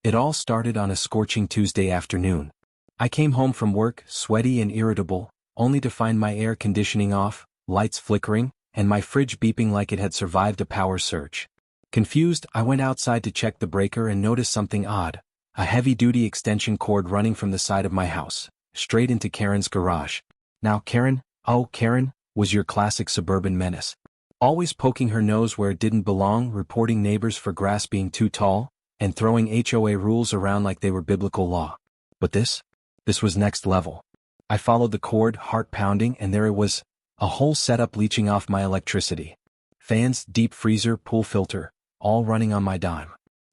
It all started on a scorching Tuesday afternoon. I came home from work, sweaty and irritable, only to find my air conditioning off, lights flickering, and my fridge beeping like it had survived a power surge. Confused, I went outside to check the breaker and noticed something odd. A heavy-duty extension cord running from the side of my house, straight into Karen's garage. Now Karen, oh Karen, was your classic suburban menace. Always poking her nose where it didn't belong, reporting neighbors for grass being too tall, and throwing HOA rules around like they were biblical law. But this was next level. I followed the cord, heart pounding, and there it was, a whole setup leeching off my electricity. Fans, deep freezer, pool filter, all running on my dime.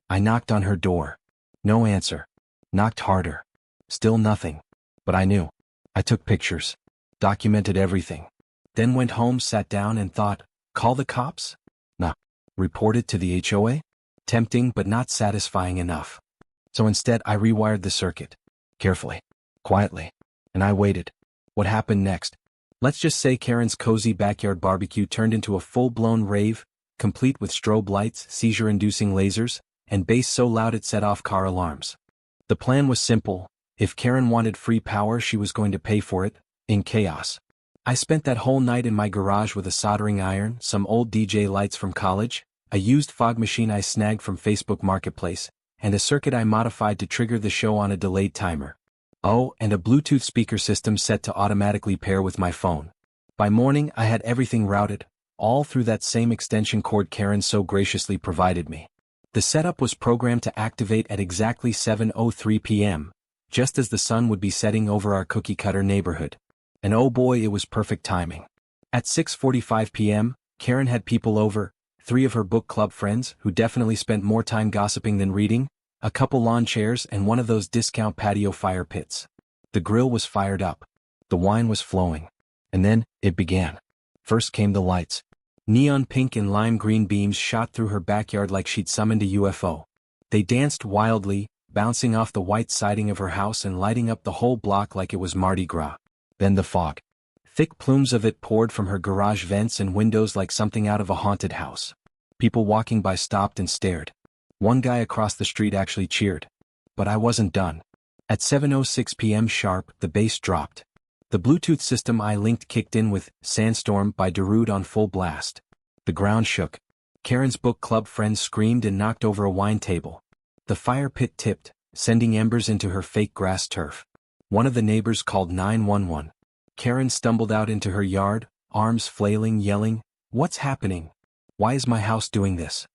I knocked on her door. No answer. Knocked harder. Still nothing. But I knew. I took pictures. Documented everything. Then went home, sat down and thought, call the cops? Nah. Reported to the HOA? Tempting but not satisfying enough. So instead I rewired the circuit. Carefully. Quietly. And I waited. What happened next? Let's just say Karen's cozy backyard barbecue turned into a full-blown rave, complete with strobe lights, seizure-inducing lasers, and bass so loud it set off car alarms. The plan was simple. If Karen wanted free power, she was going to pay for it, in chaos. I spent that whole night in my garage with a soldering iron, some old DJ lights from college, a used fog machine I snagged from Facebook Marketplace, and a circuit I modified to trigger the show on a delayed timer. Oh, and a Bluetooth speaker system set to automatically pair with my phone. By morning, I had everything routed, all through that same extension cord Karen so graciously provided me. The setup was programmed to activate at exactly 7:03 p.m., just as the sun would be setting over our cookie-cutter neighborhood. And oh boy, it was perfect timing. At 6:45 p.m., Karen had people over, 3 of her book club friends who definitely spent more time gossiping than reading, a couple lawn chairs and one of those discount patio fire pits. The grill was fired up. The wine was flowing. And then, it began. First came the lights. Neon pink and lime green beams shot through her backyard like she'd summoned a UFO. They danced wildly, bouncing off the white siding of her house and lighting up the whole block like it was Mardi Gras. Then the fog. Thick plumes of it poured from her garage vents and windows like something out of a haunted house. People walking by stopped and stared. One guy across the street actually cheered. But I wasn't done. At 7:06 p.m. sharp, the bass dropped. The Bluetooth system I linked kicked in with Sandstorm by Darude on full blast. The ground shook. Karen's book club friends screamed and knocked over a wine table. The fire pit tipped, sending embers into her fake grass turf. One of the neighbors called 911. Karen stumbled out into her yard, arms flailing, yelling, "What's happening? Why is my house doing this?"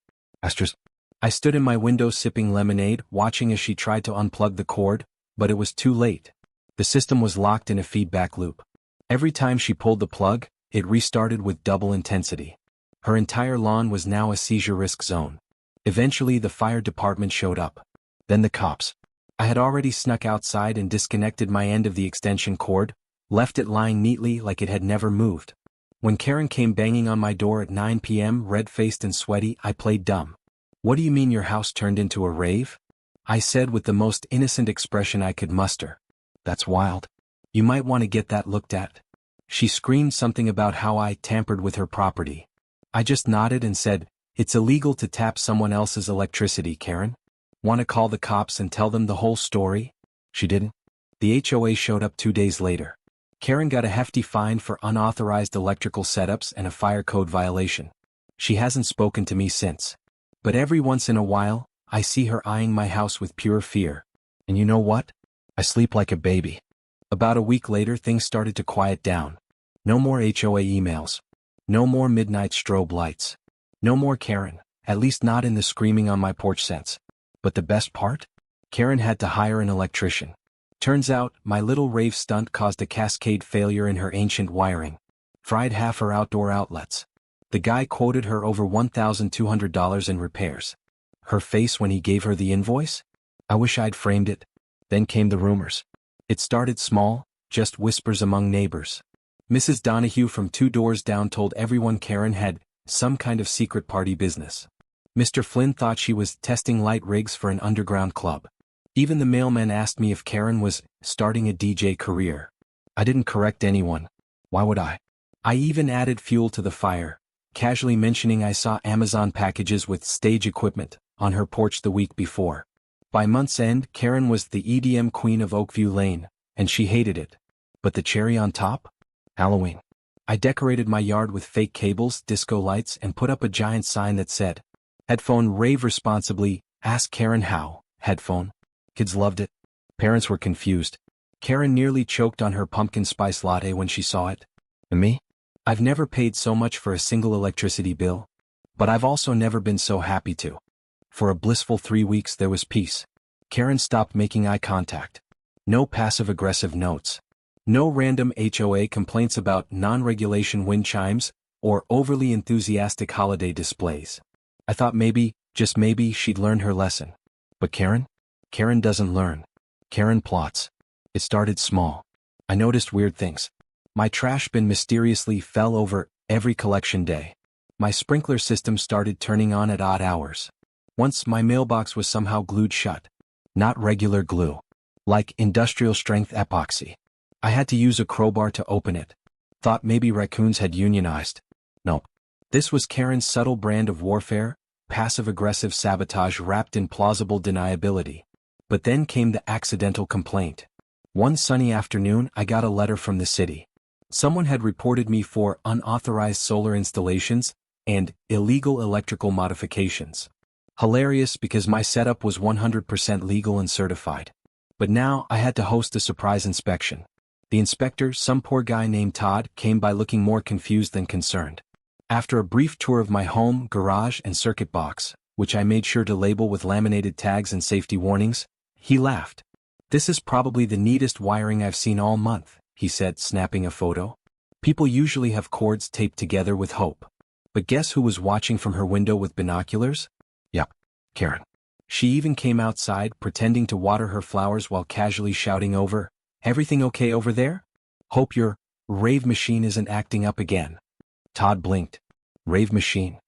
I stood in my window sipping lemonade, watching as she tried to unplug the cord, but it was too late. The system was locked in a feedback loop. Every time she pulled the plug, it restarted with double intensity. Her entire lawn was now a seizure risk zone. Eventually the fire department showed up. Then the cops. I had already snuck outside and disconnected my end of the extension cord, left it lying neatly like it had never moved. When Karen came banging on my door at 9 p.m., red-faced and sweaty, I played dumb. "What do you mean your house turned into a rave?" I said with the most innocent expression I could muster. "That's wild. You might want to get that looked at." She screamed something about how I tampered with her property. I just nodded and said, "It's illegal to tap someone else's electricity, Karen. Want to call the cops and tell them the whole story?" She didn't. The HOA showed up 2 days later. Karen got a hefty fine for unauthorized electrical setups and a fire code violation. She hasn't spoken to me since. But every once in a while, I see her eyeing my house with pure fear. And you know what? I sleep like a baby. About a week later, things started to quiet down. No more HOA emails. No more midnight strobe lights. No more Karen, at least not in the screaming on my porch sense. But the best part? Karen had to hire an electrician. Turns out, my little rave stunt caused a cascade failure in her ancient wiring. Fried half her outdoor outlets. The guy quoted her over $1,200 in repairs. Her face when he gave her the invoice? I wish I'd framed it. Then came the rumors. It started small, just whispers among neighbors. Mrs. Donahue from 2 doors down told everyone Karen had some kind of secret party business. Mr. Flynn thought she was testing light rigs for an underground club. Even the mailman asked me if Karen was starting a DJ career. I didn't correct anyone. Why would I? I even added fuel to the fire, casually mentioning I saw Amazon packages with stage equipment on her porch the week before. By month's end, Karen was the EDM queen of Oakview Lane, and she hated it. But the cherry on top? Halloween. I decorated my yard with fake cables, disco lights, and put up a giant sign that said, "Headphone rave responsibly, ask Karen how." Headphone. Kids loved it. Parents were confused. Karen nearly choked on her pumpkin spice latte when she saw it. And me? I've never paid so much for a single electricity bill. But I've also never been so happy to. For a blissful 3 weeks there was peace. Karen stopped making eye contact. No passive-aggressive notes. No random HOA complaints about non-regulation wind chimes, or overly enthusiastic holiday displays. I thought maybe, just maybe, she'd learn her lesson. But Karen? Karen doesn't learn. Karen plots. It started small. I noticed weird things. My trash bin mysteriously fell over every collection day. My sprinkler system started turning on at odd hours. Once my mailbox was somehow glued shut. Not regular glue. Like industrial-strength epoxy. I had to use a crowbar to open it. Thought maybe raccoons had unionized. Nope. This was Karen's subtle brand of warfare, passive-aggressive sabotage wrapped in plausible deniability. But then came the accidental complaint. One sunny afternoon I got a letter from the city. Someone had reported me for unauthorized solar installations and illegal electrical modifications. Hilarious because my setup was 100% legal and certified. But now I had to host a surprise inspection. The inspector, some poor guy named Todd, came by looking more confused than concerned. After a brief tour of my home, garage, and circuit box, which I made sure to label with laminated tags and safety warnings, he laughed. "This is probably the neatest wiring I've seen all month," he said, snapping a photo. "People usually have cords taped together with hope. But guess who was watching from her window with binoculars? Yup, Karen. She even came outside, pretending to water her flowers while casually shouting over, 'Everything okay over there? Hope your rave machine isn't acting up again.'" Todd blinked. Rave machine.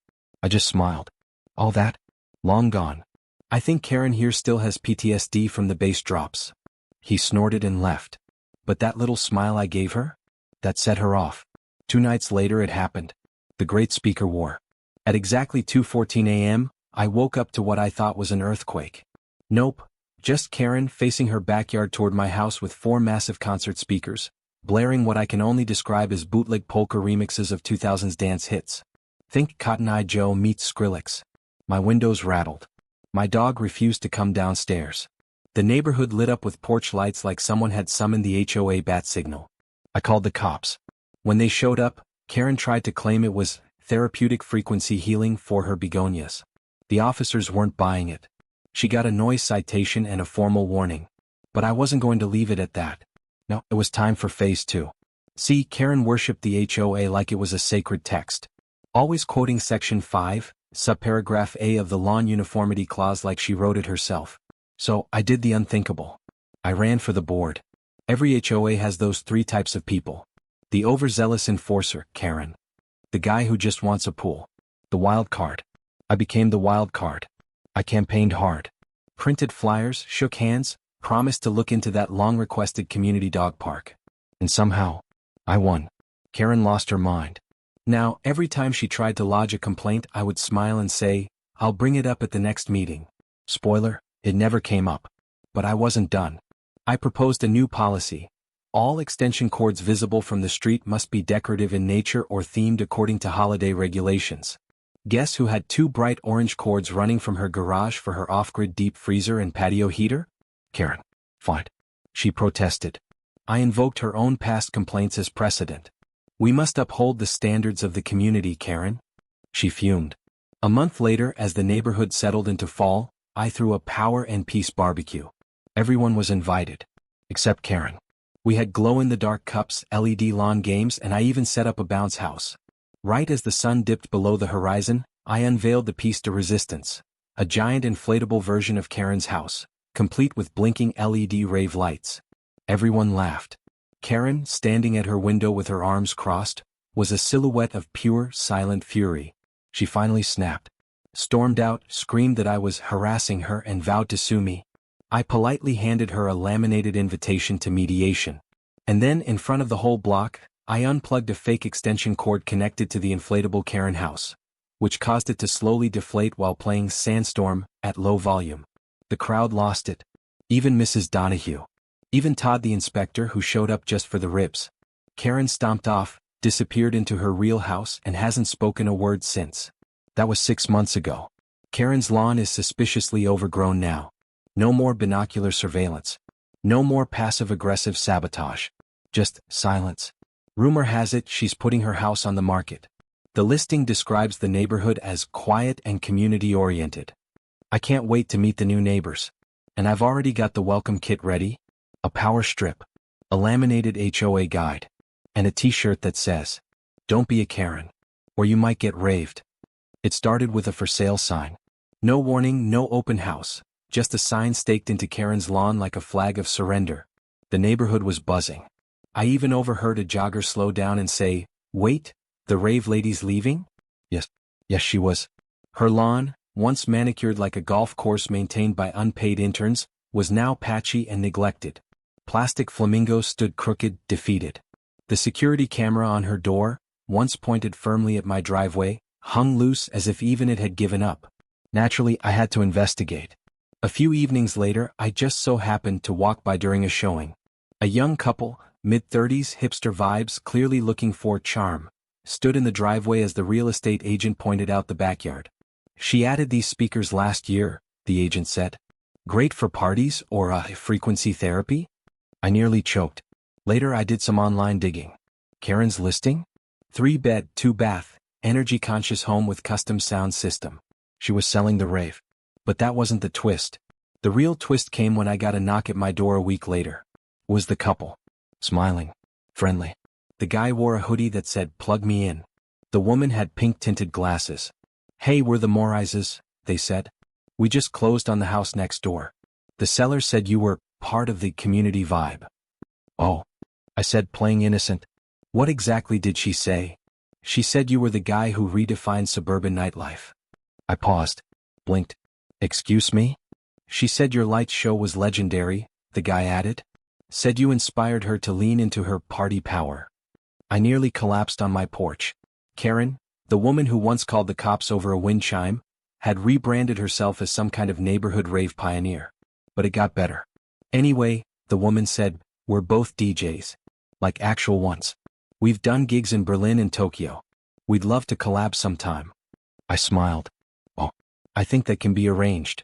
I just smiled. All that? Long gone. I think Karen here still has PTSD from the bass drops. He snorted and left. But that little smile I gave her? That set her off. 2 nights later it happened. The great speaker war. At exactly 2:14 a.m., I woke up to what I thought was an earthquake. Nope. Just Karen facing her backyard toward my house with 4 massive concert speakers, blaring what I can only describe as bootleg polka remixes of 2000s dance hits. Think Cotton Eye Joe meets Skrillex. My windows rattled. My dog refused to come downstairs. The neighborhood lit up with porch lights like someone had summoned the HOA bat signal. I called the cops. When they showed up, Karen tried to claim it was therapeutic frequency healing for her begonias. The officers weren't buying it. She got a noise citation and a formal warning. But I wasn't going to leave it at that. No, it was time for phase 2. See, Karen worshipped the HOA like it was a sacred text. Always quoting Section 5, subparagraph A of the Lawn Uniformity Clause like she wrote it herself. So, I did the unthinkable. I ran for the board. Every HOA has those 3 types of people. The overzealous enforcer, Karen. The guy who just wants a pool. The wild card. I became the wild card. I campaigned hard. Printed flyers, shook hands, promised to look into that long-requested community dog park. And somehow, I won. Karen lost her mind. Now, every time she tried to lodge a complaint, I would smile and say, "I'll bring it up at the next meeting." Spoiler, it never came up. But I wasn't done. I proposed a new policy. All extension cords visible from the street must be decorative in nature or themed according to holiday regulations. Guess who had 2 bright orange cords running from her garage for her off-grid deep freezer and patio heater? Karen. Fine. She protested. I invoked her own past complaints as precedent. "We must uphold the standards of the community, Karen." She fumed. A month later, as the neighborhood settled into fall, I threw a power and peace barbecue. Everyone was invited. Except Karen. We had glow-in-the-dark cups, LED lawn games, and I even set up a bounce house. Right as the sun dipped below the horizon, I unveiled the piece de resistance, a giant inflatable version of Karen's house, complete with blinking LED rave lights. Everyone laughed. Karen, standing at her window with her arms crossed, was a silhouette of pure, silent fury. She finally snapped. Stormed out, screamed that I was harassing her and vowed to sue me. I politely handed her a laminated invitation to mediation. And then, in front of the whole block, I unplugged a fake extension cord connected to the inflatable Karen house, which caused it to slowly deflate while playing Sandstorm at low volume. The crowd lost it. Even Mrs. Donahue. Even Todd the inspector who showed up just for the ribs. Karen stomped off, disappeared into her real house and hasn't spoken a word since. That was 6 months ago. Karen's lawn is suspiciously overgrown now. No more binocular surveillance. No more passive-aggressive sabotage. Just silence. Rumor has it she's putting her house on the market. The listing describes the neighborhood as quiet and community-oriented. I can't wait to meet the new neighbors. And I've already got the welcome kit ready. A power strip. A laminated HOA guide. And a t-shirt that says, "Don't be a Karen, or you might get raved." It started with a for sale sign. No warning, no open house, just a sign staked into Karen's lawn like a flag of surrender. The neighborhood was buzzing. I even overheard a jogger slow down and say, "Wait, the rave lady's leaving?" Yes, she was. Her lawn, once manicured like a golf course maintained by unpaid interns, was now patchy and neglected. Plastic flamingos stood crooked, defeated. The security camera on her door, once pointed firmly at my driveway, hung loose as if even it had given up. Naturally, I had to investigate. A few evenings later, I just so happened to walk by during a showing. A young couple, mid-30s, hipster vibes, clearly looking for charm, stood in the driveway as the real estate agent pointed out the backyard. "She added these speakers last year," the agent said. "Great for parties or frequency therapy?" I nearly choked. Later I did some online digging. Karen's listing? 3-bed, 2-bath, energy-conscious home with custom sound system. She was selling the rave. But that wasn't the twist. The real twist came when I got a knock at my door a week later. It was the couple. Smiling. Friendly. The guy wore a hoodie that said, "Plug me in." The woman had pink-tinted glasses. "Hey, we're the Morizes," they said. "We just closed on the house next door. The seller said you were part of the community vibe." "Oh," I said, playing innocent. "What exactly did she say?" "She said you were the guy who redefined suburban nightlife." I paused. Blinked. "Excuse me?" "She said your light show was legendary," the guy added. "Said you inspired her to lean into her party power." I nearly collapsed on my porch. Karen, the woman who once called the cops over a wind chime, had rebranded herself as some kind of neighborhood rave pioneer. But it got better. "Anyway," the woman said, "we're both DJs. Like actual ones. We've done gigs in Berlin and Tokyo. We'd love to collab sometime." I smiled. "Oh, I think that can be arranged."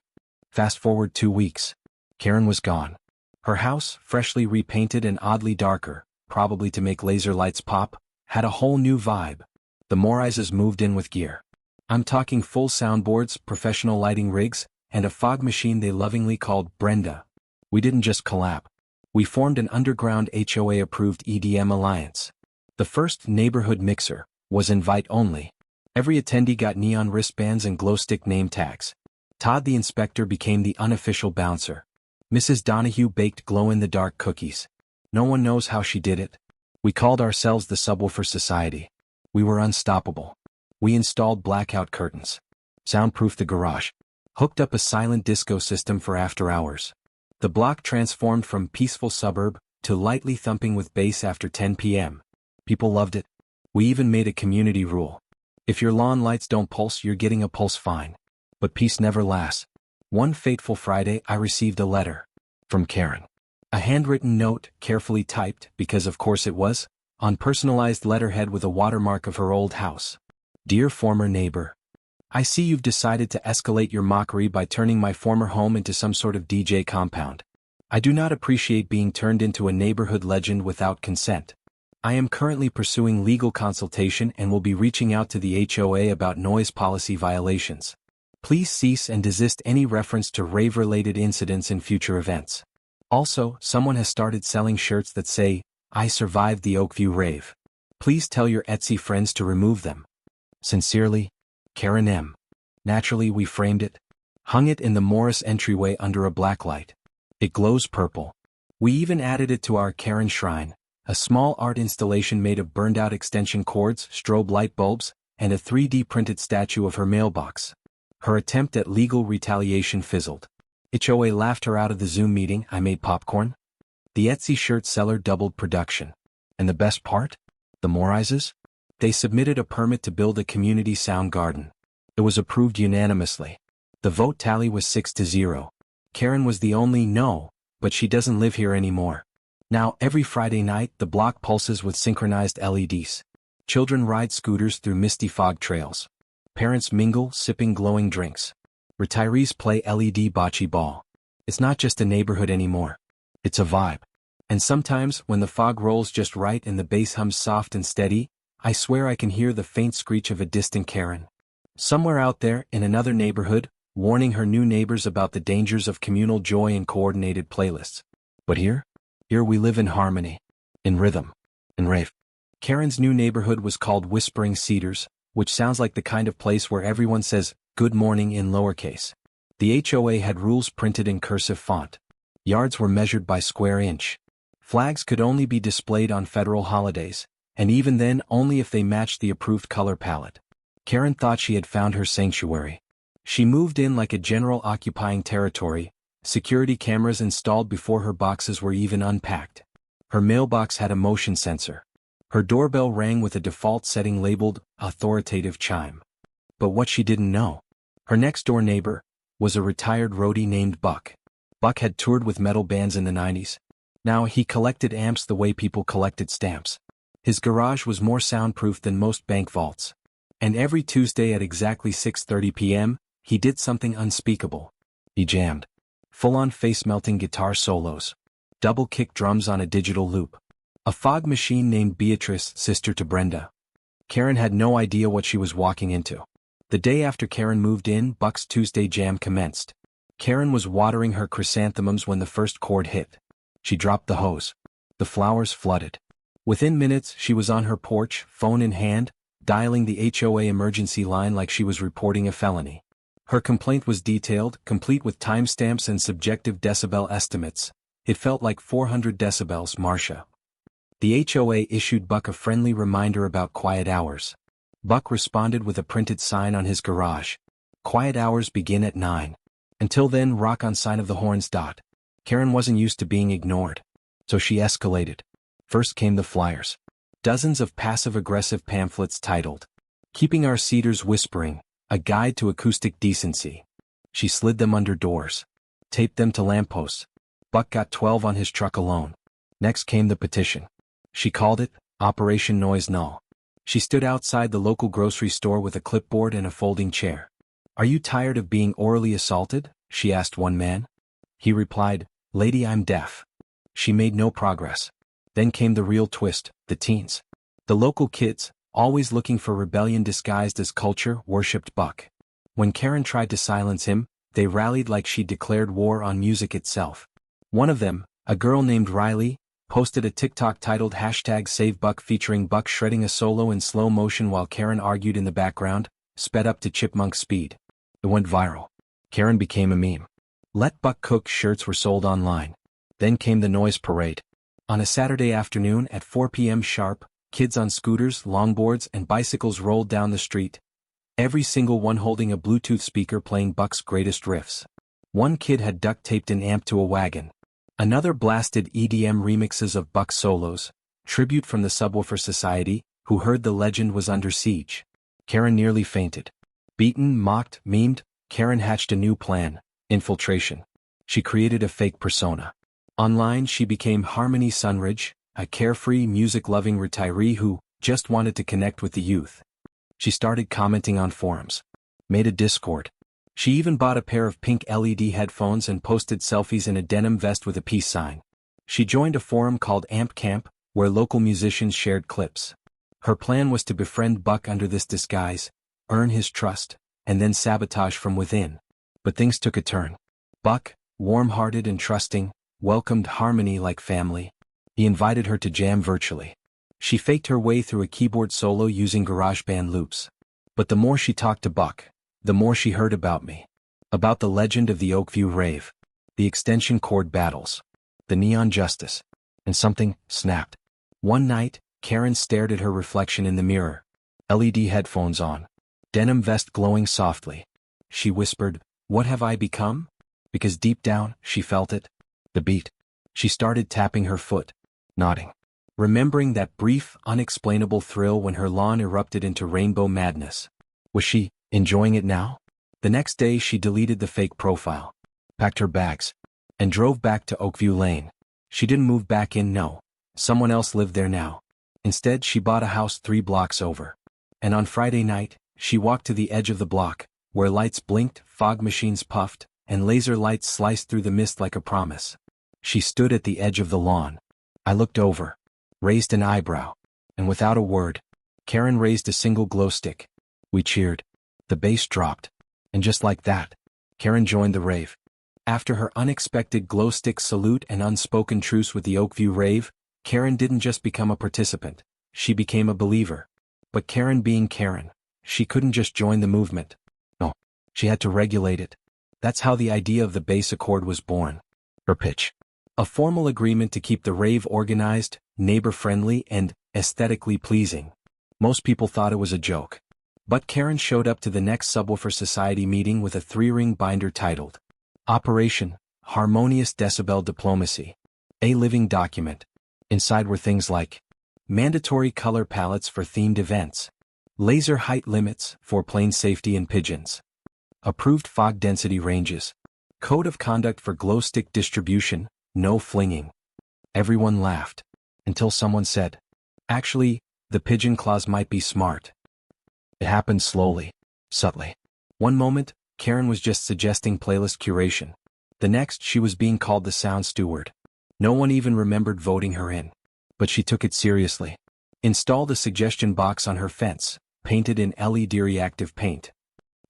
Fast forward 2 weeks. Karen was gone. Her house, freshly repainted and oddly darker, probably to make laser lights pop, had a whole new vibe. The Morizes moved in with gear. I'm talking full soundboards, professional lighting rigs, and a fog machine they lovingly called Brenda. We didn't just collab. We formed an underground HOA-approved EDM alliance. The first neighborhood mixer was invite only. Every attendee got neon wristbands and glow-stick name tags. Todd the inspector became the unofficial bouncer. Mrs. Donahue baked glow-in-the-dark cookies. No one knows how she did it. We called ourselves the Subwoofer Society. We were unstoppable. We installed blackout curtains. Soundproofed the garage. Hooked up a silent disco system for after hours. The block transformed from peaceful suburb to lightly thumping with bass after 10 p.m. People loved it. We even made a community rule. If your lawn lights don't pulse, you're getting a pulse fine. But peace never lasts. One fateful Friday, I received a letter. From Karen. A handwritten note, carefully typed, because of course it was, on personalized letterhead with a watermark of her old house. "Dear former neighbor. I see you've decided to escalate your mockery by turning my former home into some sort of DJ compound. I do not appreciate being turned into a neighborhood legend without consent. I am currently pursuing legal consultation and will be reaching out to the HOA about noise policy violations. Please cease and desist any reference to rave-related incidents in future events. Also, someone has started selling shirts that say, 'I survived the Oakview rave. Please tell your Etsy friends to remove them. Sincerely, Karen M.' Naturally, we framed it. Hung it in the Morris entryway under a blacklight. It glows purple. We even added it to our Karen shrine, a small art installation made of burned-out extension cords, strobe light bulbs, and a 3D printed statue of her mailbox. Her attempt at legal retaliation fizzled. HOA laughed her out of the Zoom meeting. I made popcorn. The Etsy shirt seller doubled production. And the best part? The Morizes? They submitted a permit to build a community sound garden. It was approved unanimously. The vote tally was 6-0. Karen was the only no, but she doesn't live here anymore. Now every Friday night the block pulses with synchronized LEDs. Children ride scooters through misty fog trails. Parents mingle, sipping glowing drinks. Retirees play LED bocce ball. It's not just a neighborhood anymore. It's a vibe. And sometimes, when the fog rolls just right and the bass hums soft and steady, I swear I can hear the faint screech of a distant Karen. Somewhere out there, in another neighborhood, warning her new neighbors about the dangers of communal joy and coordinated playlists. But here we live in harmony, in rhythm, in rave. Karen's new neighborhood was called Whispering Cedars, which sounds like the kind of place where everyone says, good morning in lowercase. The HOA had rules printed in cursive font. Yards were measured by square inch. Flags could only be displayed on federal holidays, and even then only if they matched the approved color palette. Karen thought she had found her sanctuary. She moved in like a general occupying territory, security cameras installed before her boxes were even unpacked. Her mailbox had a motion sensor. Her doorbell rang with a default setting labeled authoritative chime. But what she didn't know, her next-door neighbor was a retired roadie named Buck. Buck had toured with metal bands in the 90s. Now he collected amps the way people collected stamps. His garage was more soundproof than most bank vaults. And every Tuesday at exactly 6:30 p.m., he did something unspeakable. He jammed. Full-on face-melting guitar solos. Double kick drums on a digital loop. A fog machine named Beatrice, sister to Brenda. Karen had no idea what she was walking into. The day after Karen moved in, Buck's Tuesday jam commenced. Karen was watering her chrysanthemums when the first chord hit. She dropped the hose. The flowers flooded. Within minutes, she was on her porch, phone in hand, dialing the HOA emergency line like she was reporting a felony. Her complaint was detailed, complete with timestamps and subjective decibel estimates. It felt like 400 decibels, Marcia. The HOA issued Buck a friendly reminder about quiet hours. Buck responded with a printed sign on his garage. Quiet hours begin at 9. Until then, rock on sign of the horns. Karen wasn't used to being ignored. So she escalated. First came the flyers. Dozens of passive-aggressive pamphlets titled, Keeping Our Cedars Whispering, A Guide to Acoustic Decency. She slid them under doors. Taped them to lampposts. Buck got 12 on his truck alone. Next came the petition. She called it, Operation Noise Null. She stood outside the local grocery store with a clipboard and a folding chair. Are you tired of being orally assaulted? She asked one man. He replied, Lady, I'm deaf. She made no progress. Then came the real twist, the teens. The local kids, always looking for rebellion disguised as culture, worshipped Buck. When Karen tried to silence him, they rallied like she declared war on music itself. One of them, a girl named Riley, posted a TikTok titled #SaveBuck featuring Buck shredding a solo in slow motion while Karen argued in the background, sped up to chipmunk speed. It went viral. Karen became a meme. Let Buck Cook shirts were sold online. Then came the noise parade. On a Saturday afternoon at 4 p.m. sharp, kids on scooters, longboards, and bicycles rolled down the street. Every single one holding a Bluetooth speaker playing Buck's greatest riffs. One kid had duct-taped an amp to a wagon. Another blasted EDM remixes of Buck solos, tribute from the Subwoofer Society, who heard the legend was under siege. Karen nearly fainted. Beaten, mocked, memed, Karen hatched a new plan, infiltration. She created a fake persona. Online she became Harmony Sunridge, a carefree, music-loving retiree who just wanted to connect with the youth. She started commenting on forums. Made a Discord. She even bought a pair of pink LED headphones and posted selfies in a denim vest with a peace sign. She joined a forum called Amp Camp, where local musicians shared clips. Her plan was to befriend Buck under this disguise, earn his trust, and then sabotage from within. But things took a turn. Buck, warm-hearted and trusting, welcomed Harmony like family. He invited her to jam virtually. She faked her way through a keyboard solo using GarageBand loops. But the more she talked to Buck, the more she heard about me. About the legend of the Oakview Rave. The extension cord battles. The neon justice. And something snapped. One night, Karen stared at her reflection in the mirror. LED headphones on. Denim vest glowing softly. She whispered, "What have I become?" Because deep down, she felt it. The beat. She started tapping her foot. Nodding. Remembering that brief, unexplainable thrill when her lawn erupted into rainbow madness. Was she enjoying it now? The next day she deleted the fake profile. packed her bags, and drove back to Oakview Lane. She didn't move back in, no. Someone else lived there now. Instead, she bought a house 3 blocks over. And on Friday night, she walked to the edge of the block, where lights blinked, fog machines puffed, and laser lights sliced through the mist like a promise. She stood at the edge of the lawn. I looked over, raised an eyebrow, and without a word, Karen raised a single glow stick. We cheered. The bass dropped. And just like that, Karen joined the rave. After her unexpected glow stick salute and unspoken truce with the Oakview rave, Karen didn't just become a participant, she became a believer. But Karen being Karen, she couldn't just join the movement. No, she had to regulate it. That's how the idea of the bass accord was born. Her pitch. A formal agreement to keep the rave organized, neighbor-friendly, and aesthetically pleasing. Most people thought it was a joke. But Karen showed up to the next Subwoofer Society meeting with a 3-ring binder titled Operation Harmonious Decibel Diplomacy. A living document. Inside were things like mandatory color palettes for themed events, laser height limits for plane safety and pigeons, approved fog density ranges, code of conduct for glow stick distribution, no flinging. Everyone laughed. Until someone said, actually, the pigeon claws might be smart. It happened slowly, subtly. One moment, Karen was just suggesting playlist curation. The next, she was being called the sound steward. No one even remembered voting her in. But she took it seriously. Installed a suggestion box on her fence, painted in LED reactive paint.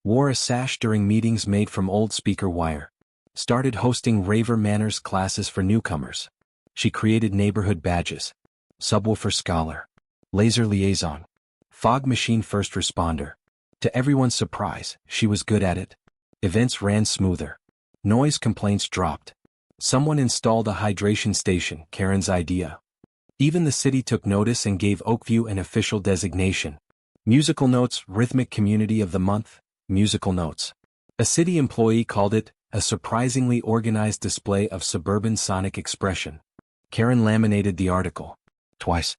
Wore a sash during meetings made from old speaker wire. Started hosting raver manners classes for newcomers. She created neighborhood badges. Subwoofer scholar. Laser liaison. Fog machine first responder. To everyone's surprise, she was good at it. Events ran smoother. Noise complaints dropped. Someone installed a hydration station, Karen's idea. Even the city took notice and gave Oakview an official designation. Musical Notes Rhythmic Community of the Month, Musical Notes. A city employee called it a surprisingly organized display of suburban sonic expression. Karen laminated the article. Twice.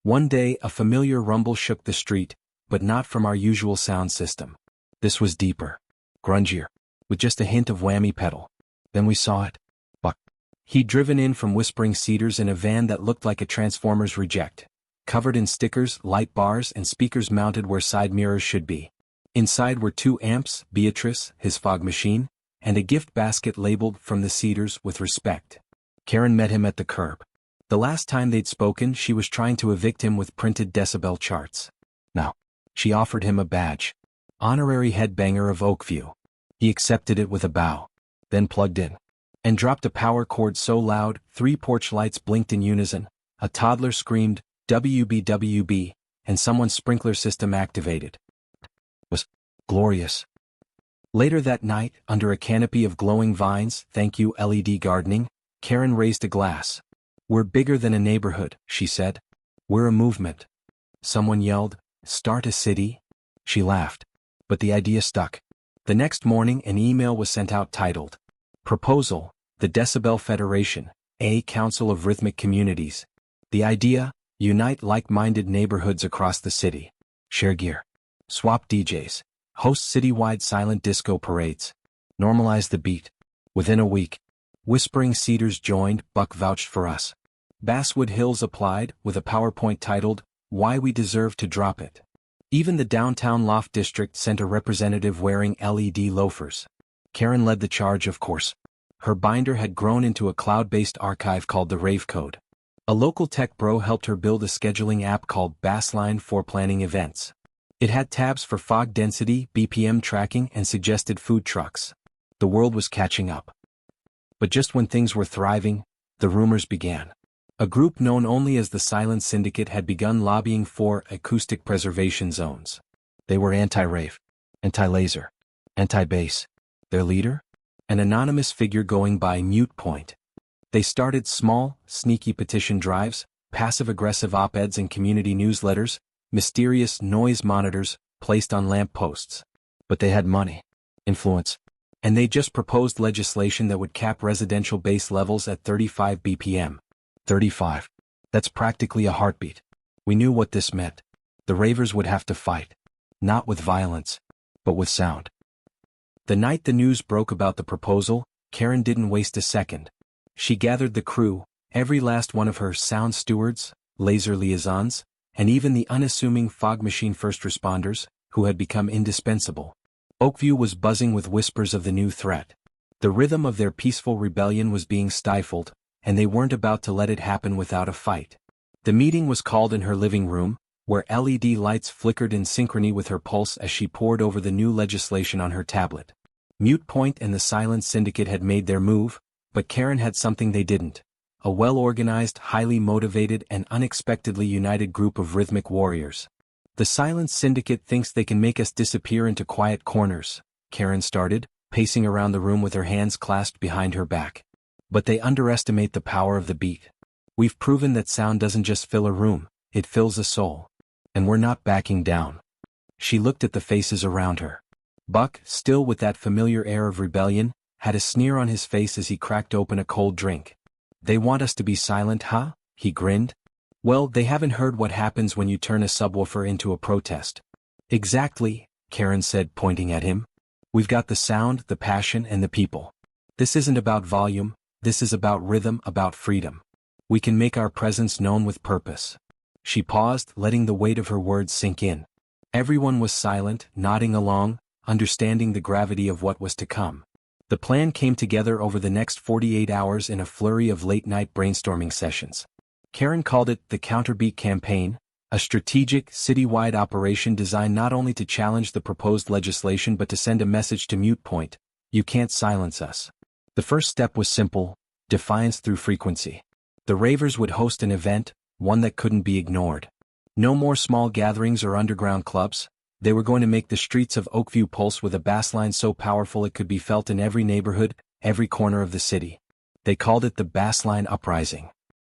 One day, a familiar rumble shook the street, but not from our usual sound system. This was deeper, grungier, with just a hint of whammy pedal. Then we saw it. Buck. He'd driven in from Whispering Cedars in a van that looked like a Transformers reject, covered in stickers, light bars, and speakers mounted where side mirrors should be. Inside were 2 amps, Beatrice, his fog machine, and a gift basket labeled "From the Cedars with respect." Karen met him at the curb. The last time they'd spoken, she was trying to evict him with printed decibel charts. Now, she offered him a badge. Honorary headbanger of Oakview. He accepted it with a bow, then plugged in, and dropped a power cord so loud 3 porch lights blinked in unison, a toddler screamed, "WB, WB," and someone's sprinkler system activated. It was glorious. Later that night, under a canopy of glowing vines, thank you LED gardening, Karen raised a glass. "We're bigger than a neighborhood," she said. "We're a movement." Someone yelled, "Start a city?" She laughed. But the idea stuck. The next morning, an email was sent out titled, Proposal, the Decibel Federation, a Council of Rhythmic Communities. The idea, unite like-minded neighborhoods across the city. Share gear. Swap DJs. Host citywide silent disco parades. Normalize the beat. Within a week, Whispering Cedars joined, Buck vouched for us. Basswood Hills applied, with a PowerPoint titled, Why We Deserve to Drop It. Even the downtown Loft District sent a representative wearing LED loafers. Karen led the charge, of course. Her binder had grown into a cloud-based archive called the Rave Code. A local tech bro helped her build a scheduling app called Bassline for planning events. It had tabs for fog density, BPM tracking, and suggested food trucks. The world was catching up. But just when things were thriving, the rumors began. A group known only as the Silent Syndicate had begun lobbying for acoustic preservation zones. They were anti-rave, anti-laser, anti-bass. Their leader? An anonymous figure going by Mute Point. They started small, sneaky petition drives, passive-aggressive op-eds in community newsletters, mysterious noise monitors placed on lamp posts. But they had money, influence, and they just proposed legislation that would cap residential bass levels at 35 BPM. 35. That's practically a heartbeat. We knew what this meant. The ravers would have to fight. Not with violence, but with sound. The night the news broke about the proposal, Karen didn't waste a second. She gathered the crew, every last one of her sound stewards, laser liaisons, and even the unassuming fog machine first responders, who had become indispensable. Oakview was buzzing with whispers of the new threat. The rhythm of their peaceful rebellion was being stifled, and they weren't about to let it happen without a fight. The meeting was called in her living room, where LED lights flickered in synchrony with her pulse as she pored over the new legislation on her tablet. Mute Point and the Silent Syndicate had made their move, but Karen had something they didn't. A well-organized, highly motivated, and unexpectedly united group of rhythmic warriors. The Silent Syndicate thinks they can make us disappear into quiet corners, Karen started, pacing around the room with her hands clasped behind her back. But they underestimate the power of the beat. We've proven that sound doesn't just fill a room, it fills a soul. And we're not backing down. She looked at the faces around her. Buck, still with that familiar air of rebellion, had a sneer on his face as he cracked open a cold drink. They want us to be silent, huh? He grinned. Well, they haven't heard what happens when you turn a subwoofer into a protest. Exactly, Karen said, pointing at him. We've got the sound, the passion, and the people. This isn't about volume, this is about rhythm, about freedom. We can make our presence known with purpose. She paused, letting the weight of her words sink in. Everyone was silent, nodding along, understanding the gravity of what was to come. The plan came together over the next 48 hours in a flurry of late-night brainstorming sessions. Karen called it the Counterbeat Campaign, a strategic, citywide operation designed not only to challenge the proposed legislation but to send a message to Mute Point: you can't silence us. The first step was simple: defiance through frequency. The Ravers would host an event, one that couldn't be ignored. No more small gatherings or underground clubs. They were going to make the streets of Oakview pulse with a bassline so powerful it could be felt in every neighborhood, every corner of the city. They called it the Bassline Uprising.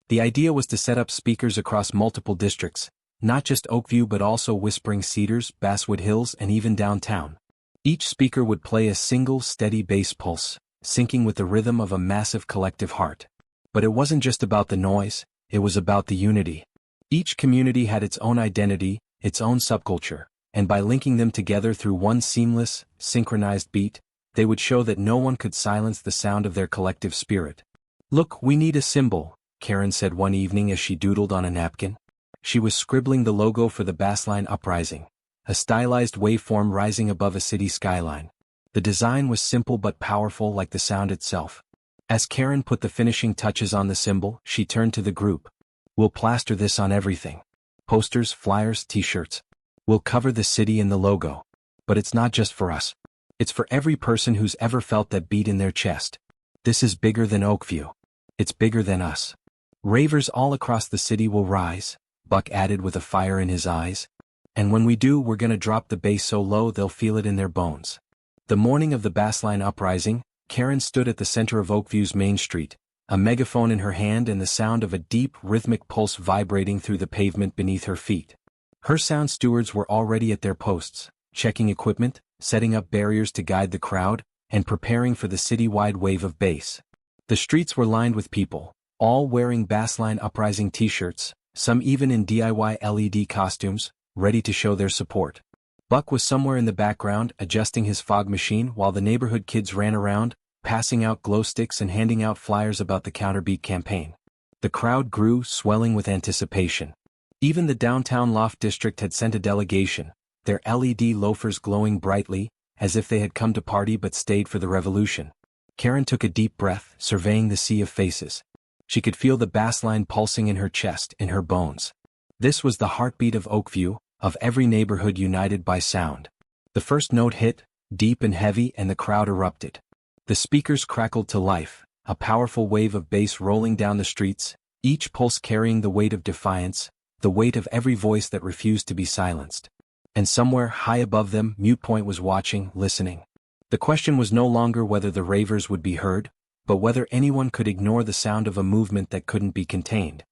The idea was to set up speakers across multiple districts, not just Oakview but also Whispering Cedars, Basswood Hills, and even downtown. Each speaker would play a single steady bass pulse, syncing with the rhythm of a massive collective heart. But it wasn't just about the noise, it was about the unity. Each community had its own identity, its own subculture, and by linking them together through one seamless, synchronized beat, they would show that no one could silence the sound of their collective spirit. Look, we need a symbol, Karen said one evening as she doodled on a napkin. She was scribbling the logo for the Bassline Uprising, a stylized waveform rising above a city skyline. The design was simple but powerful, like the sound itself. As Karen put the finishing touches on the symbol, she turned to the group. We'll plaster this on everything. Posters, flyers, t-shirts. We'll cover the city in the logo. But it's not just for us. It's for every person who's ever felt that beat in their chest. This is bigger than Oakview. It's bigger than us. Ravers all across the city will rise, Buck added with a fire in his eyes. And when we do, we're gonna drop the bass so low they'll feel it in their bones. The morning of the Bassline Uprising, Karen stood at the center of Oakview's Main Street, a megaphone in her hand and the sound of a deep, rhythmic pulse vibrating through the pavement beneath her feet. Her sound stewards were already at their posts, checking equipment, setting up barriers to guide the crowd, and preparing for the citywide wave of bass. The streets were lined with people, all wearing Bassline Uprising t-shirts, some even in DIY LED costumes, ready to show their support. Buck was somewhere in the background, adjusting his fog machine while the neighborhood kids ran around, passing out glow sticks and handing out flyers about the Counterbeat campaign. The crowd grew, swelling with anticipation. Even the downtown Loft District had sent a delegation, their LED loafers glowing brightly, as if they had come to party but stayed for the revolution. Karen took a deep breath, surveying the sea of faces. She could feel the bassline pulsing in her chest, in her bones. This was the heartbeat of Oakview, of every neighborhood united by sound. The first note hit, deep and heavy, and the crowd erupted. The speakers crackled to life, a powerful wave of bass rolling down the streets, each pulse carrying the weight of defiance, the weight of every voice that refused to be silenced. And somewhere high above them, Mute Point was watching, listening. The question was no longer whether the Ravers would be heard, but whether anyone could ignore the sound of a movement that couldn't be contained.